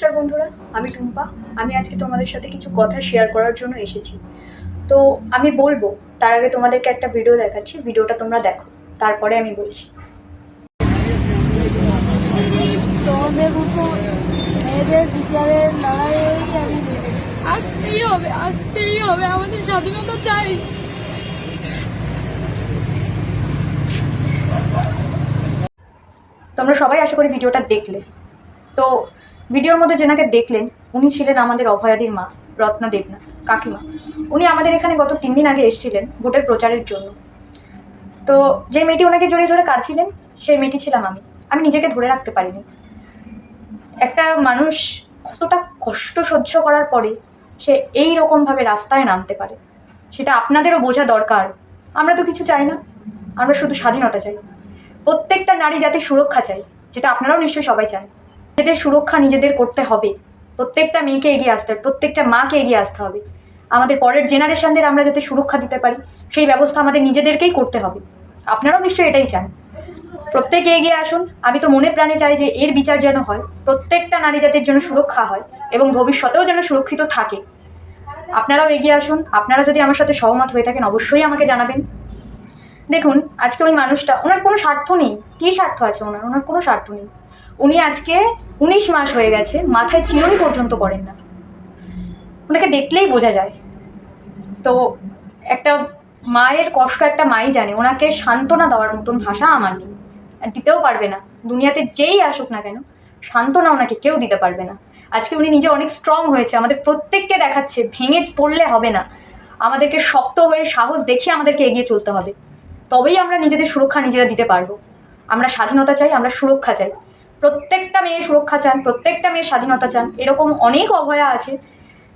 নমস্কার বন্ধুরা, আমি টুম্পা। আমি আজকে তোমাদের সাথে কিছু কথা শেয়ার করার জন্য এসেছি। তো আমি বলবো তার আগে তোমাদেরকে একটা ভিডিও দেখাচ্ছি, ভিডিওটা তোমরা দেখো, তারপরে আমি বলছি। তোমাদের মতো মেয়েদের বিচারের লড়াইয়ে আমি আসতেই হবে, আমাদের স্বাধীনতা চাই। তোমরা সবাই আশা করি ভিডিওটা দেখলে। তো ভিডিওর মধ্যে যেনাকে দেখলেন উনি ছিলেন আমাদের অভয়াদির মা, রত্না দেবনাথ কাকিমা। উনি আমাদের এখানে গত 3 দিন আগে এসেছিলেন ভোটের প্রচারের জন্য। তো যে মেয়েটি ওনাকে জড়িয়ে ধরে কাঁদছিলেন সেই মেয়েটি ছিলাম আমি নিজেকে ধরে রাখতে পারিনি। একটা মানুষ কতটা কষ্ট সহ্য করার পরে সে এই রকমভাবে রাস্তায় নামতে পারে, সেটা আপনাদেরও বোঝা দরকার। আমরা তো কিছু চাই না, আমরা শুধু স্বাধীনতা চাই। প্রত্যেকটা নারী জাতির সুরক্ষা চাই, যেটা আপনারাও নিশ্চয়ই সবাই চান। নিজেদের সুরক্ষা নিজেদের করতে হবে, প্রত্যেকটা মেয়েকে এগিয়ে আসতে হবে, প্রত্যেকটা মাকে এগিয়ে আসতে হবে। আমাদের পরের জেনারেশনদের আমরা যাতে সুরক্ষা দিতে পারি সেই ব্যবস্থা আমাদের নিজেদেরকেই করতে হবে। আপনারাও নিশ্চয়ই এটাই চান। প্রত্যেকে এগিয়ে আসুন। আমি তো মনে প্রাণে চাই যে এর বিচার যেন হয়, প্রত্যেকটা নারী জাতির জন্য সুরক্ষা হয় এবং ভবিষ্যতেও যেন সুরক্ষিত থাকে। আপনারাও এগিয়ে আসুন। আপনারা যদি আমার সাথে সহমত হয়ে থাকেন অবশ্যই আমাকে জানাবেন। দেখুন, আজকে ওই মানুষটা, ওনার কোনো স্বার্থ নেই। কী স্বার্থ আছে ওনার কোনো স্বার্থ নেই। উনি আজকে 19 মাস হয়ে গেছে মাথায় চিরুনি পর্যন্ত করেন না, ওনাকে দেখলেই বোঝা যায়। তো একটা মায়ের কষ্ট একটা মাই জানে। ওনাকে সান্ত্বনা দেওয়ার মতন ভাষা আমার নেই, আর দিতেও পারবে না। দুনিয়াতে যেই আসুক না কেন সান্ত্বনা ওনাকে কেউ দিতে পারবে না। আজকে উনি নিজে অনেক স্ট্রং হয়েছে, আমাদের প্রত্যেককে দেখাচ্ছে ভেঙে পড়লে হবে না, আমাদেরকে শক্ত হয়ে সাহস দেখিয়ে আমাদেরকে এগিয়ে চলতে হবে। তবেই আমরা নিজেদের সুরক্ষা নিজেরা দিতে পারবো। আমরা স্বাধীনতা চাই, আমরা সুরক্ষা চাই। প্রত্যেকটা মেয়ে সুরক্ষা চান, প্রত্যেকটা মেয়ের স্বাধীনতা চান। এরকম অনেক অভয়া আছে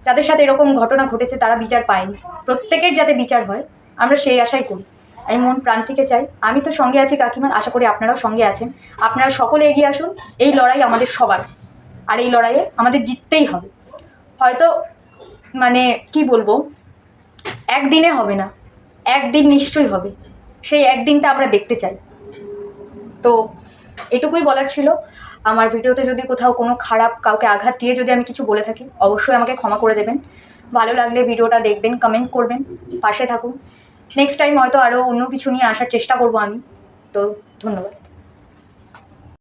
যাদের সাথে এরকম ঘটনা ঘটেছে, তারা বিচার পায়নি। প্রত্যেকের যাতে বিচার হয় আমরা সেই আশাই করি। আমি মন প্রাণ থেকে চাই। আমি তো সঙ্গে আছি কাকিমা, আশা করি আপনারাও সঙ্গে আছেন। আপনারা সকলে এগিয়ে আসুন। এই লড়াই আমাদের সবার, আর এই লড়াইয়ে আমাদের জিততেই হবে। হয়তো মানে কি বলবো, একদিনে হবে না, একদিন নিশ্চয়ই হবে। সেই একদিনটা আমরা দেখতে চাই। তো এটুকুই বলার ছিল। আমার ভিডিওতে যদি কোথাও কোনো খারাপ কাউকে আঘাত দিয়ে যদি আমি কিছু বলে থাকি অবশ্যই আমাকে ক্ষমা করে দেবেন। ভালো লাগলে ভিডিওটা দেখবেন, কমেন্ট করবেন, পাশে থাকুন। নেক্সট টাইম হয়তো আরও অন্য কিছু নিয়ে আসার চেষ্টা করব আমি। তো ধন্যবাদ।